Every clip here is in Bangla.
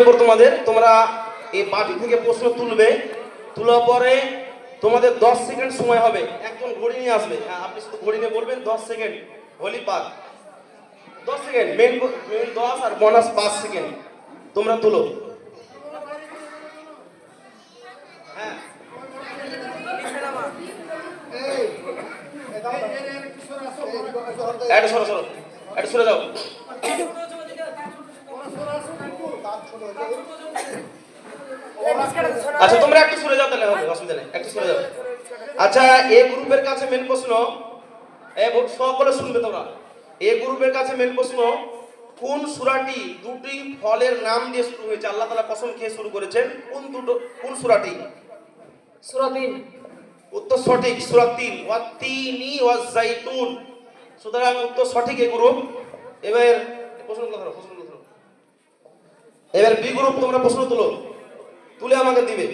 উপর তোমাদের, তোমরা এই বাটি থেকে প্রশ্ন তুলবে, তোলার পরে তোমাদের 10 সেকেন্ড সময় হবে। একজন ঘড়ি নিয়ে আসবে, হ্যাঁ আপনি শুধু ঘড়ি নিয়ে বলবেন 10 সেকেন্ড হোলি পাক, 10 সেকেন্ড, মেন 10 আর বোনাস 5 সেকেন্ড। তোমরা তুলো। হ্যাঁ এটা সরো সরো, এটা সরে যাও। আচ্ছা তোমরা একটু সরে যাও, তাহলে হবে, অসুবিধা নেই, একটু সরে যাও। আচ্ছা এ গ্রুপের কাছে মেন প্রশ্ন, সকলে শুনবে তোমরা। এ গ্রুপের কাছে মেন প্রশ্ন, কোন সূরাটি দুটি ফলের নাম দিয়ে শুরু হয়েছে? আল্লাহ তাআলা কসম খেয়ে শুরু করেছেন, কোন সূরাটি? সূরা ৩। উত্তর সঠিক, সূরা ৩, ওয়াত-তিনি ওয়াজ-জাইতুন। সুতরাং উত্তর সঠিক এ গ্রুপ। এবার প্রশ্নগুলো ধরো, প্রশ্নগুলো ধরো। এবার বি গ্রুপ, তোমরা প্রশ্ন তুলো, তুলে আমাকে দিবে।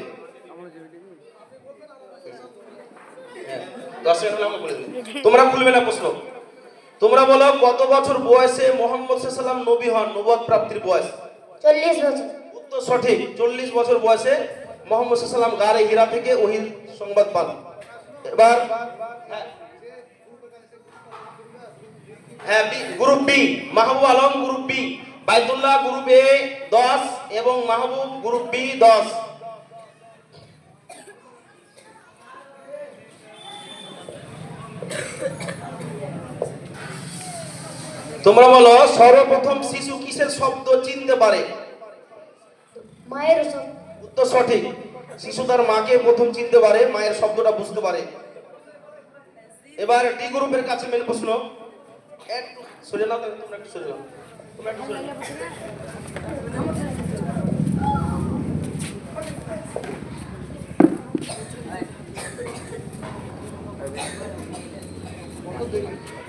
হ্যাঁ 10 সেকেন্ড হলে আমাকে বলে দিবে। তোমরা খুলবে না প্রশ্ন। তোমরা বলো কত বছর বয়সে মুহাম্মদ সাল্লাল্লাহু আলাইহি ওয়াসাল্লাম নবী হন? নবুয়ত প্রাপ্তির বয়স 40 বছর। উত্তর সঠিক, 40 বছর বয়সে মুহাম্মদ সাল্লাল্লাহু আলাইহি ওয়াসাল্লাম গারে হিরা থেকে ওহীর সংবাদ পান। এবার হ্যাঁ group B, Mahbub Alam group B, Baitullah group A 10 এবং মাহবুব গ্রুপ বি 10। তোমরা বলো সর্বপ্রথম শিশু কিসের শব্দ চিনতে পারে? মায়ের শব্দ। উত্তর সঠিক, শিশু তার মাকে প্রথম চিনতে পারে, মায়ের শব্দটা বুঝতে পারে। এবার ডি গ্রুপের কাছে মেন প্রশ্ন, একটু সরে নাও, তোমরা একটু সরে নাও, তোমরা একটু সরে নাও।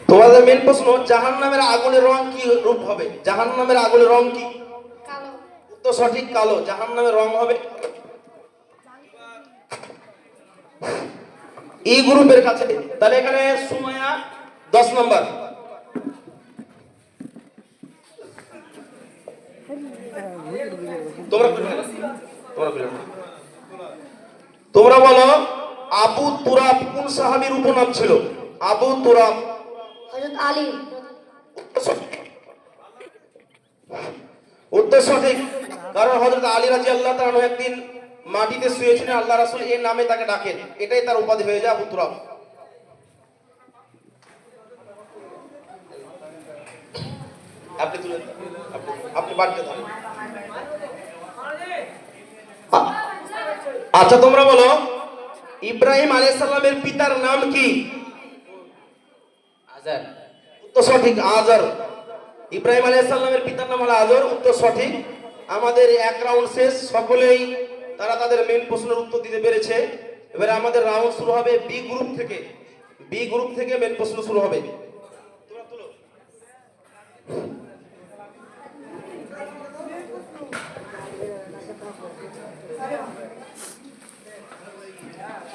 তোমাদের মেন প্রশ্ন, জাহান্নামের আগুনের রং কি রূপ হবে? জাহান্নামের আগুনের রং কি? কালো। উত্তর সঠিক, কালো, জাহান্নামের রং হবে। এই গ্রুপের কাছে তাহলে এখানে সুমাইয়া 10 নম্বর। তোমরা বলো আবু তুরাব কোন সাহাবীর উপনাম ছিল? আবু তুরাব হযরত আলী। উত্তর সঠিক, কারণ হযরত আলী রাদিয়াল্লাহু তাআলা একদিন মাটিতে শুয়েছিলেন, আল্লাহ রাসূল এর নামে তাকে ডাকেন, এটাই তার উপাধি হয়ে যায় আবু তুরাব। আপনি তুলেন, আপনি বাড়তে থাকুন। আচ্ছা তোমরা বলো ইব্রাহিম আলাইহিস সালামের পিতার নাম কি? আজার। উত্তর সঠিক, আজর। ইব্রাহিম আলাইহিস সালামের পিতার নাম হলো আজর, উত্তর সঠিক। আমাদের এক রাউন্ড শেষ, সকলেই তারা তাদের মেইন প্রশ্নের উত্তর দিতে পেরেছে। এবারে আমাদের রাউন্ড শুরু হবে বি গ্রুপ থেকে। বি গ্রুপ থেকে মেইন প্রশ্ন শুরু হবে। তোমরা তুলো।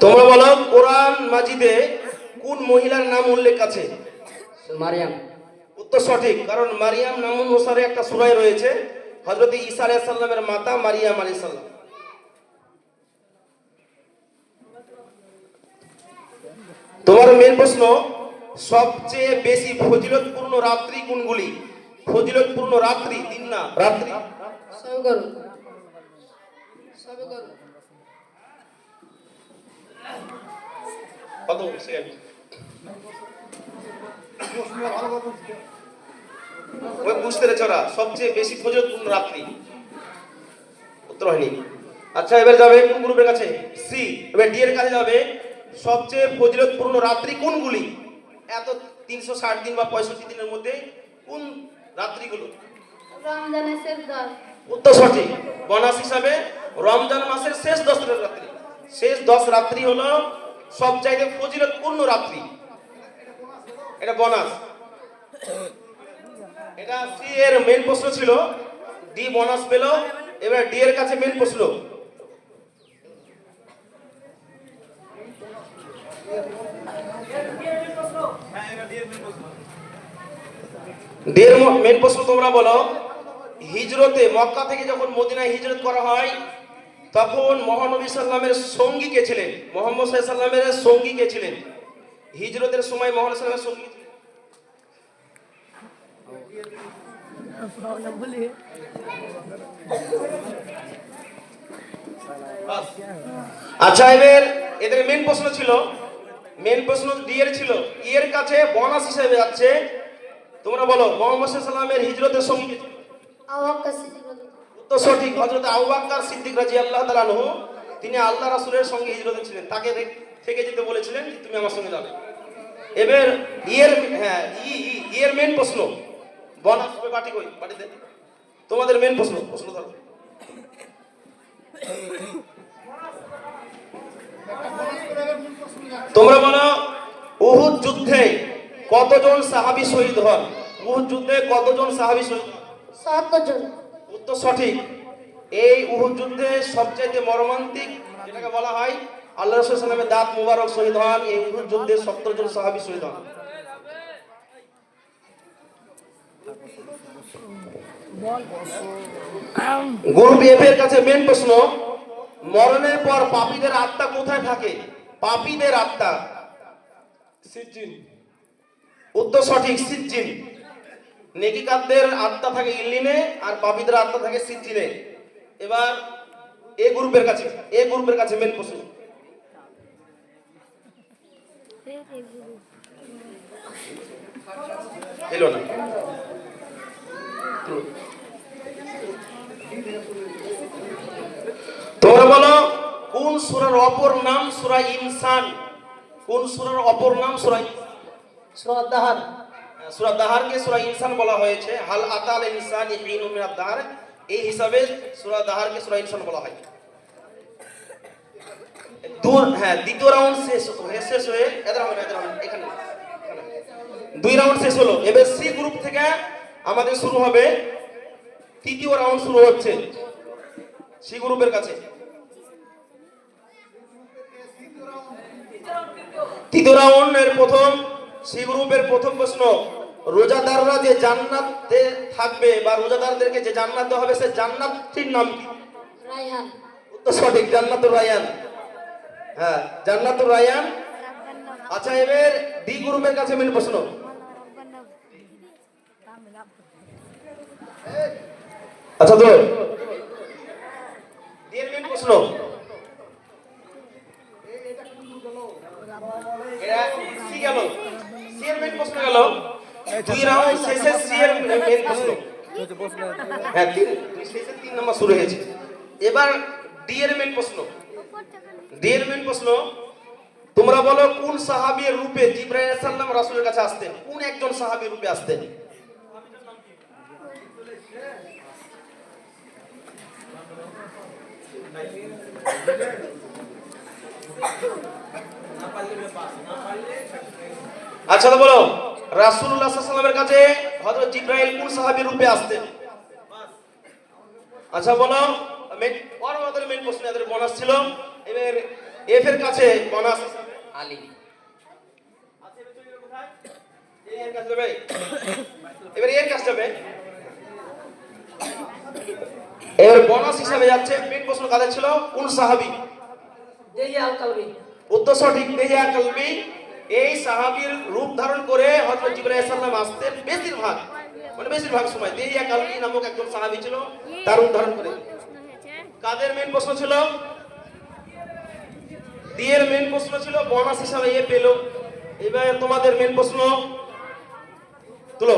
তোমরা বলো কোরআন মাজিদে কোন মহিলার নাম উল্লেখ আছে? মারিয়াম। উত্তর সঠিক, কারণ মারিয়াম নাম অনুসারে একটা সূরা রয়েছে, হযরত ঈসা আলাইহিস সালামের মাতা মারিয়াম আলাইহিস সালাম। তোমার মেন প্রশ্ন, সবচেয়ে বেশি ফজিলতপূর্ণ রাত্রি কোনগুলি? ফজিলতপূর্ণ রাত্রি, দিন না রাত্রি। সবে করো। সবে করো। কত সেকেন্ড? ওই বুঝতে পেরেছ ওরা, সবচেয়ে বেশি ফজিলতপূর্ণ রাত্রি। উত্তর হয়নি। আচ্ছা এবার যাবে কোন গ্রুপের কাছে? সি। এবার ডি এর কাছে যাবে, সবচেয়ে ফজিলতপূর্ণ রাত্রি কোনগুলি? এত 360 দিন বা 65 দিনের মধ্যে কোন রাত্রিগুলো? রমজানের শেষ 10। উত্তর সঠিক, বোনাস হিসাবে রমজান মাসের শেষ 10 রাত্রি। শেষ 10 রাত্রি হলো সবচাইতে ফজিলতপূর্ণ রাত্রি, এটা বোনাস। এটা সি এর মেন প্রশ্ন ছিল, ডি বোনাস পেল। এবার ডি এর কাছে মেন প্রশ্ন, ডি এর মেন প্রশ্ন তোমরা বলো হিজরতে মক্কা থেকে যখন মদিনায় হিজরত করা হয় তখন মহানবী সাল্লামের সঙ্গী কে ছিলেন? মোহাম্মদ সাল্লামের সঙ্গী কে ছিলেন? হিজরতের সময় মহানবী সাল্লামের সঙ্গী ছিলেন। আচ্ছা, এবার এদের মেন প্রশ্ন ছিল, মেন প্রশ্ন ডি এর ছিল, ই এর কাছে বোনাস হিসেবে যাচ্ছে। তোমরা বলো মোহাম্মদ সাল্লামের হিজরতের সঙ্গী কে ছিল? আবু বকর সিদ্দিক রাদিয়াল্লাহু উত্তর সঠিক, হযরত আবু বকর সিদ্দিক রাদিয়াল্লাহু তাআলা আনহু। তিনি আল্লাহ রাসূলের সঙ্গে হিজরতে ছিলেন, তাকে থেকে যেতে বলেছিলেন যে তুমি আমার সঙ্গে যাবে। এবার ই এর মেন প্রশ্ন, বোনাস হবে বাটি কই বাটি দেন, তোমাদের মেন প্রশ্ন ধরো। তোমরা বলো উহুদ যুদ্ধে কতজন সাহাবী শহীদ হন? উহুদ যুদ্ধে কতজন সাহাবী শহীদ হন? ৭৭ জন। উত্তর সঠিক। এই উহুদ যুদ্ধে সবচেয়ে মর্মান্তিক যেটাকে বলা হয় আল্লাহ রাসূল সাল্লাল্লাহু আলাইহি ওয়াসাল্লামের দাঁত মুবারক শহীদ হন। এই উহুদ যুদ্ধে ৭০ জন সাহাবী শহীদ হন। গ্রুপ এফ এর কাছে মেন প্রশ্ন, মরণের পর পাপীদের আত্মা কোথায় থাকে? পাপীদের আত্মা সিজ্জিন। উত্তর সঠিক, সিজ্জিন। নেকিকারদের আত্মা থাকে ইল্লিনে আর পাপীদের আত্মা থাকে সিজ্জিনে। এবার এ গ্রুপের কাছে মেন প্রশ্ন, এলো না। তোমরা বলো কোন সূরার অপর নাম সূরা ইনসান? কোন সূরার অপর নাম সূরা ইনসান? সূরা দাহার। সূরা দাহারকে সূরা ইনসান বলা হয়েছে। হাল আতাল ইনসানি হিনুম মিনাদ দাহার, এই হিসাবে সূরা দাহারকে সূরা ইনসান বলা হয়। দ্বিতীয় রাউন্ড শেষ হয়ে এখানে 2 রাউন্ড শেষ হলো। এবার সি গ্রুপ থেকে আমাদের শুরু হবে, তৃতীয় রাউন্ড শুরু হচ্ছে সি গ্রুপের কাছে। তৃতীয় রাউন্ডের প্রথম সি গ্রুপের প্রথম প্রশ্ন, রোজাদাররা যে জান্নাতে থাকবে বা রোজাদারদেরকে যে জান্নাত দেওয়া হবে সে জান্নাতটির নাম কি? রায়হান। উত্তর সঠিক, জান্নাতুর রায়্যান। হ্যাঁ, জান্নাতুর রায়্যান। আচ্ছা, এবার ডি গ্রুপের কাছে মেন প্রশ্ন, আচ্ছা তো ডি এর মেন প্রশ্ন, এরা কি গেল? সি এর মেন প্রশ্ন গেল। 2 রাউন্ড শেষে সি এর মেন প্রশ্ন, হ্যাঁ 3 নম্বর শুরু হয়েছে। এবার ডি এর মেন প্রশ্ন, তোমরা বলো কোন সাহাবীর রূপে জিবরাইল আলাইহিস সালাম রাসূলের কাছে আসতেন? কোন একজন সাহাবীর রূপে আসতেন? আচ্ছা তো বলো রাসূলুল্লাহ সাল্লাল্লাহু আলাইহি ওয়াসাল্লামের কাছে হযরত জিবরাইল কোন সাহাবীর রূপে আসতেন? আচ্ছা বলো, আমাদের মেন প্রশ্ন এদের বোনাস ছিল। এবার এফ এর কাছে বোনাস আলী। এর কাছে যাবে, এবার এর কাছে যাবে। এর বোনাস হিসাবে যাচ্ছে মেন প্রশ্ন কাদের ছিল? কোন সাহাবী? দেহিয়া আল কালবি। উত্তর সঠিক, দেহিয়া কালবি। এই সাহাবীর রূপ ধারণ করে হযরত জিবরাইল আলাইহিস সালাম আসতেন বেশিরভাগ সময়। দেহিয়া কালবি নামক একজন সাহাবী ছিল, তার রূপ ধারণ করে। কাদের মেন প্রশ্ন ছিল? ডি এর মেন প্রশ্ন ছিল, বোনাস হিসাবে এ পেল। এবার তোমাদের মেন প্রশ্ন তুলো।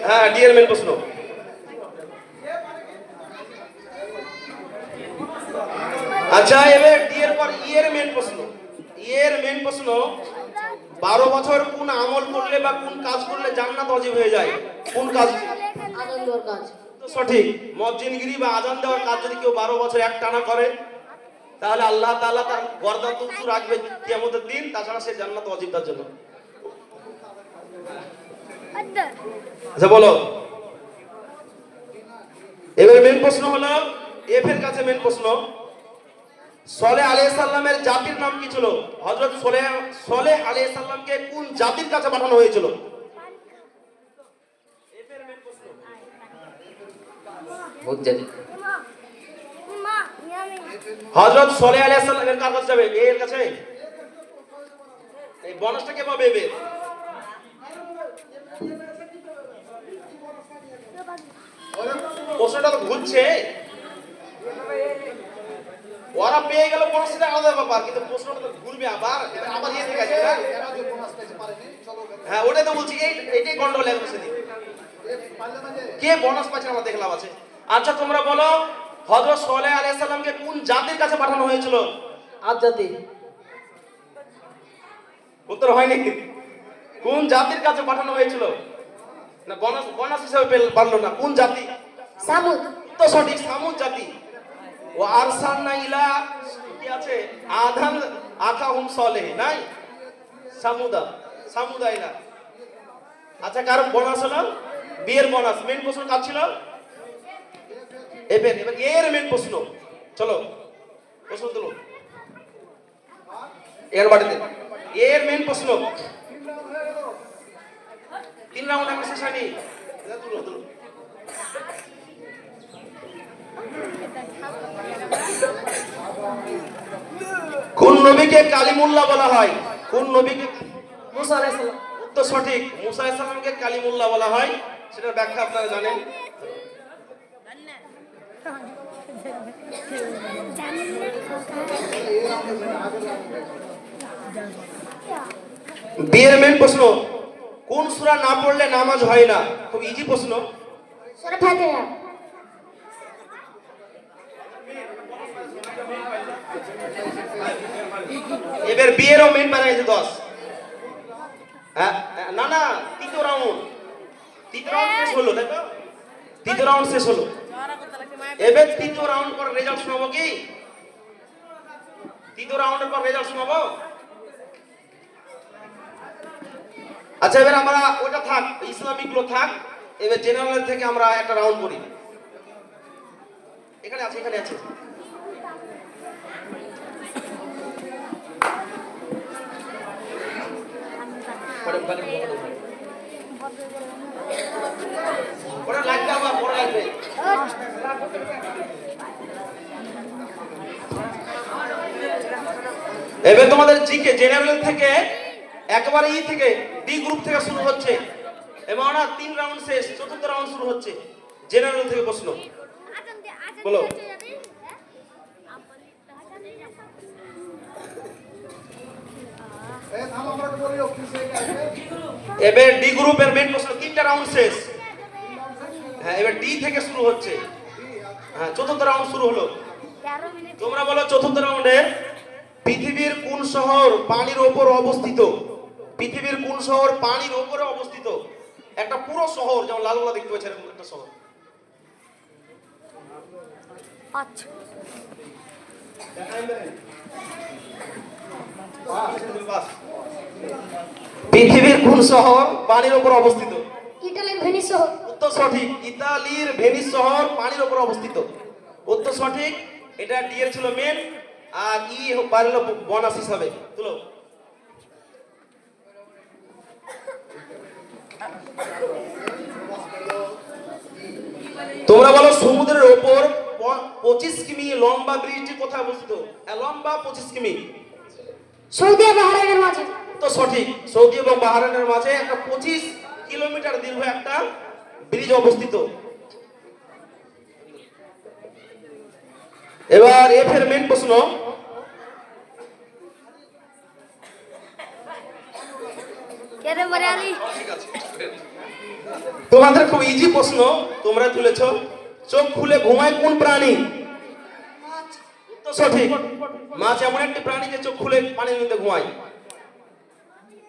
হ্যাঁ, ডি এর মেন প্রশ্ন। আচ্ছা, এবার ডি এর পর ই এর মেন প্রশ্ন। 12 বছর কোন আমল করলে বা কোন কাজ করলে জান্নাত ওয়াজিব হয়ে যায়? কোন কাজ? আজান দেওয়ার কাজ। সঠিক, মুয়াজ্জিনগিরি বা আজান দেওয়ার কাজ যদি কেউ 12 বছর একটানা করে তাহলে আল্লাহ তাআলা তার গর্দান উঁচু রাখবে কিয়ামতের দিন, তাছাড়া সে জান্নাত ওয়াজিব তার জন্য। আচ্ছা বলো, এবারে মেন প্রশ্ন হলো এফ এর কাছে মেন প্রশ্ন, সলেহ আলাইহিস সালামের জাতির নাম কি ছিল? হযরত সলেহ আলাইহিস সালামকে কোন জাতির কাছে পাঠানো হয়েছিল? এফ এর মেন প্রশ্ন। হযরত সলেহ আলাইহিস সালামের কার কাছে যাবে? এ এর কাছে। এই বোনাসটা কে পাবে এবে? প্রশ্নটা তো ঘুরছে, ওরা পেয়ে গেল বোনাসটা আলাদা ব্যাপার, কিন্তু প্রশ্নটা তো ঘুরবে আবার আবার ইয়ে থেকে আসবে না? হ্যাঁ ওটাই তো বলছি, এইটাই গন্ডগোল এখন সেদিন কে বোনাস পাচ্ছে আমরা দেখলাম আছে। আচ্ছা তোমরা বলো, হযরত সলেহ আলাইহিস সালামকে কোন জাতির কাছে পাঠানো হয়েছিল? আজ জাতি। উত্তর হয়নি। কোন জাতির কাছে পাঠানো হয়েছিল? না বোনাস বোনাস হিসেবে পারলো না, কোন জাতি? সামুদ। তো সঠিক, সামুদ জাতি। ও আরসালনা ইলা কি আছে আধান আখাহুম সলেহ, নাই সামুদাইলা। আচ্ছা কারণ বোনাস হলো বিয়ের বোনাস। মেন প্রশ্ন কার ছিল? এবার এর মেন প্রশ্ন, চলো প্রশ্ন তুলো এর বাড়িতে। এর মেন প্রশ্ন 3 রাউন্ড এখন শেষ হয়নি, তুলো। কোন নবীকে কালিমুল্লাহ বলা হয়? কোন নবীকে? মুসা আলাইহিস সালাম। উত্তর সঠিক, মুসা আলাইহিস সালামকে কালিমুল্লাহ বলা হয়, সেটার ব্যাখ্যা আপনারা জানেন। বিয়ের মেন প্রশ্ন, কোন সূরা না পড়লে নামাজ হয় না? খুব ইজি প্রশ্ন। সূরা ফাতিহা। এবার বিয়েরও মেন বানাইছে 10। হ্যাঁ না না, তৃতীয় রাউন্ড শেষ হলো, তাই তো? তৃতীয় রাউন্ড শেষ হলো, এবার তৃতীয় রাউন্ড পর রেজাল্ট শোনাবো কি? তৃতীয় রাউন্ডের পর রেজাল্ট শোনাবো। আচ্ছা এবার আমরা ওটা থাক, ইসলামিক গুলো থাক, এবার জেনারেল থেকে আমরা একটা রাউন্ড করি। এখানে আছে ওটা লাগবে, আবার পরে লাগবে। এবার তোমাদের জিকে জেনারেল থেকে একবারে থেকে ডি গ্রুপ থেকে শুরু হচ্ছে এবং না 3 রাউন্ড শেষ, চতুর্থ রাউন্ড শুরু হচ্ছে। জেনারেল থেকে প্রশ্ন বলো। এবার ডি গ্রুপের মেন প্রশ্ন, 3টা রাউন্ড শেষ। হ্যাঁ এবার ডি থেকে শুরু হচ্ছে। হ্যাঁ চতুর্থ রাউন্ড শুরু হলো। তোমরা বলো চতুর্থ রাউন্ডে পৃথিবীর কোন শহর পানির উপর অবস্থিত? পৃথিবীর কোন শহর পানির উপরে অবস্থিত? একটা পুরো শহর, যেমন লালগোলা দেখতে পাচ্ছেন এরকম একটা শহর। আচ্ছা পৃথিবীর কোন শহর পানির উপর অবস্থিত? ইটালির ভেনিস শহর। উত্তর সঠিক, ইতালির ভেনিস শহর পানির উপর অবস্থিত। উত্তর সঠিক, এটা ডি এর ছিল মেন, আর ই পারলো বোনাস হিসাবে। তুলো। তোমরা বলো সমুদ্রের উপর 25 কিমি লম্বা ব্রিজটি কোথায় অবস্থিত? লম্বা 25 কিমি। সৌদি আরব বাহরাইনের মাঝে। তো সঠিক, সৌদি এবং বাহরাইনের মাঝে একটা 25 কিলোমিটার দীর্ঘ একটা ব্রিজ অবস্থিত। এবার এফ এর মেন প্রশ্ন, তোমাদের খুব ইজি প্রশ্ন, তোমরা তুলেছো। চোখ খুলে ঘুমায় কোন প্রাণী? তো সঠিক, মাছ এমন একটি প্রাণী যে চোখ খুলে পানির মধ্যে ঘুমায়।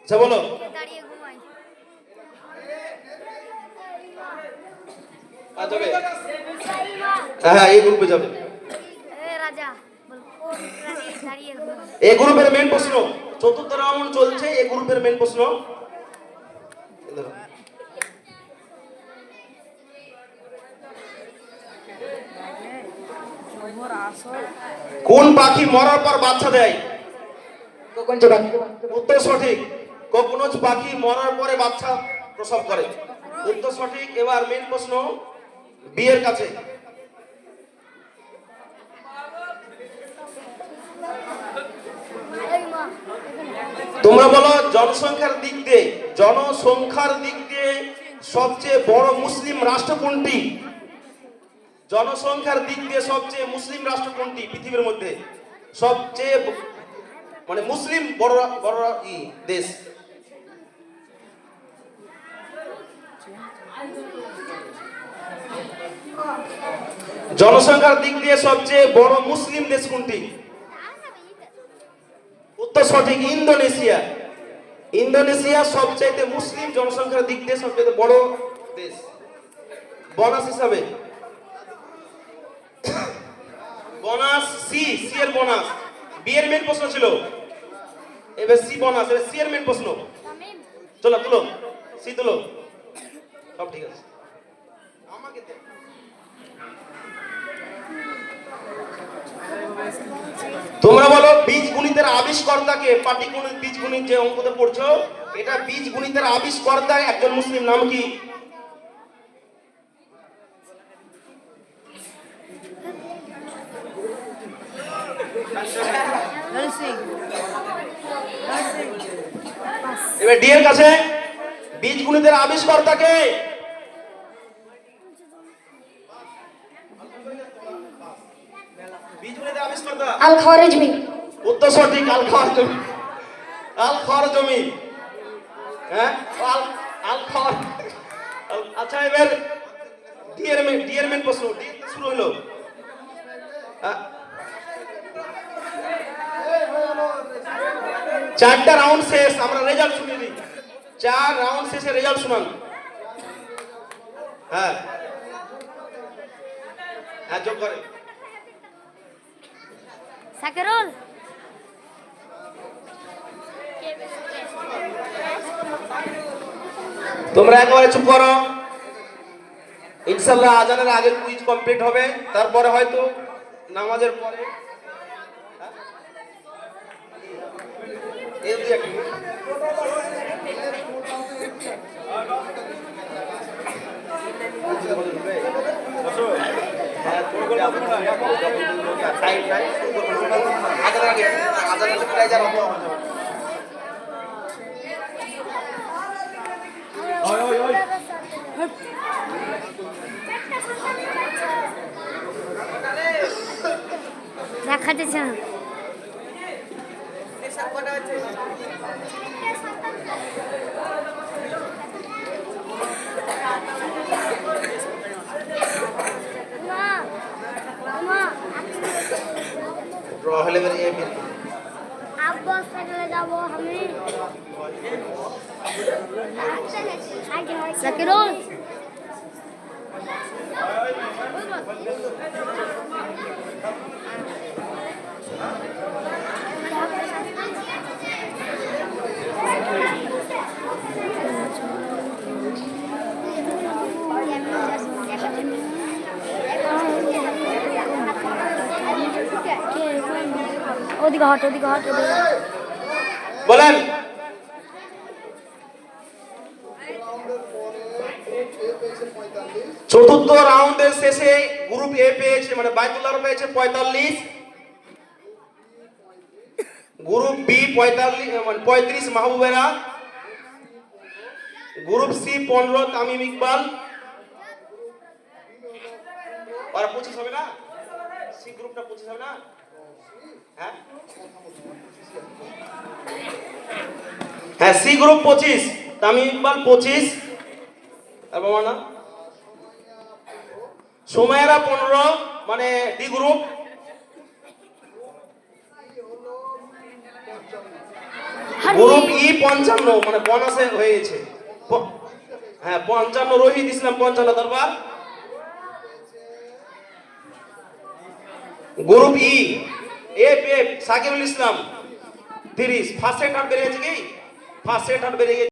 আচ্ছা বলো। হ্যাঁ এই গ্রুপে যাবে। এই গ্রুপের মেন প্রশ্ন, চতুর্থ রাউন্ড চলছে, এই গ্রুপের মেন প্রশ্ন। কোন পাখি মরার পর বাচ্চা দেয়? কোকঞ্চ পাখি। উত্তর সঠিক। ককনোজ পাখি মরার পরে বাচ্চা প্রসব করে। উত্তর সঠিক। এবার মেন প্রশ্ন বিয়ের কাছে। তোমরা বলো জনসংখ্যার দিক দিয়ে সবচেয়ে বড় মুসলিম রাষ্ট্র কোনটি? জনসংখ্যার দিক দিয়ে সবচেয়ে মুসলিম রাষ্ট্র কোনটি পৃথিবীর মধ্যে? সবচেয়ে মানে মুসলিম বড় বড় দেশ। জনসংখ্যার দিক দিয়ে সবচেয়ে বড় মুসলিম দেশ কোনটি? উত্তর সঠিক। ইন্দোনেশিয়া। ইন্দোনেশিয়া সবচেয়ে মুসলিম জনসংখ্যার দিক দিয়ে সবচেয়ে বড় দেশ। বোনাস হিসাবে বোনাস সি এর বোনাস। বি এর মেন প্রশ্ন ছিল, এবার সি বোনাস। এবার সি এর মেন প্রশ্ন। চলো তুলো, সি তুলো। সব ঠিক আছে। আমাকে দে। তোমরা বলো বীজগণিতের আবিষ্কর্তাকে? পাটিগণিত বীজগণিত যে অঙ্কতে পড়ছো, এটা বীজগণিতের আবিষ্কর্তা একজন মুসলিম, নাম কি? এবার ডি এর কাছে, বীজগণিতের আবিষ্কর্তাকে? বীজগণিতের আবিষ্কর্তা আল খাওয়ারিজমি। উত্তর সঠিক। আল খাওয়ারিজমি। আল খাওয়ারিজমি। হ্যাঁ, আল খাওয়ার। আচ্ছা, এবার ডি এর মেন প্রশ্ন। ডি শুরু হলো। চারটা রাউন্ড শেষ, আমরা রেজাল্ট শুনিয়ে দিই। 4 রাউন্ড শেষে রেজাল্ট শুনান। হ্যাঁ হ্যাঁ, যোগ করে। সাকেরুল। তোমরা একেবারে চুপ করো। ইনশাআল্লাহ আজানের আগে কুইজ কমপ্লিট হবে, তারপরে হয়তো নামাজের পরে। এই দুই একটা দেখা যাচ্ছে না। ড্র হলে এবার এ বের। আব্বা সাইকেলে যাব আমি। সাকিরুল। ওদিকে হট, ওদিকে হট, ওদিকে। বলেন। চতুর্থ রাউন্ডের শেষে গ্রুপ এ পেয়েছে, মানে বাইতুল্লাহ পেয়েছে 45, গ্রুপ বি 35 মাহবুবেরা, গ্রুপ সি 15 তামিম ইকবাল। আর 25 হবে না? সি গ্রুপটা 25 হবে না? হ্যাঁ হ্যাঁ, সি গ্রুপ 25, তামিম ইকবাল 25, তারপর না সুমাইরা 15, মানে ডি গ্রুপ। গ্রুপ ই 55, মানে বোনাসে হয়ে গেছে। হ্যাঁ 55 রোহিত ইসলাম 55 দরবার। গ্রুপ ই এফ সাকিবুল ইসলাম 30। ফার্স্ট সেট আউট বেরিয়ে গেছে কি? ফার্স্ট সেট আউট বেরিয়ে গেছে।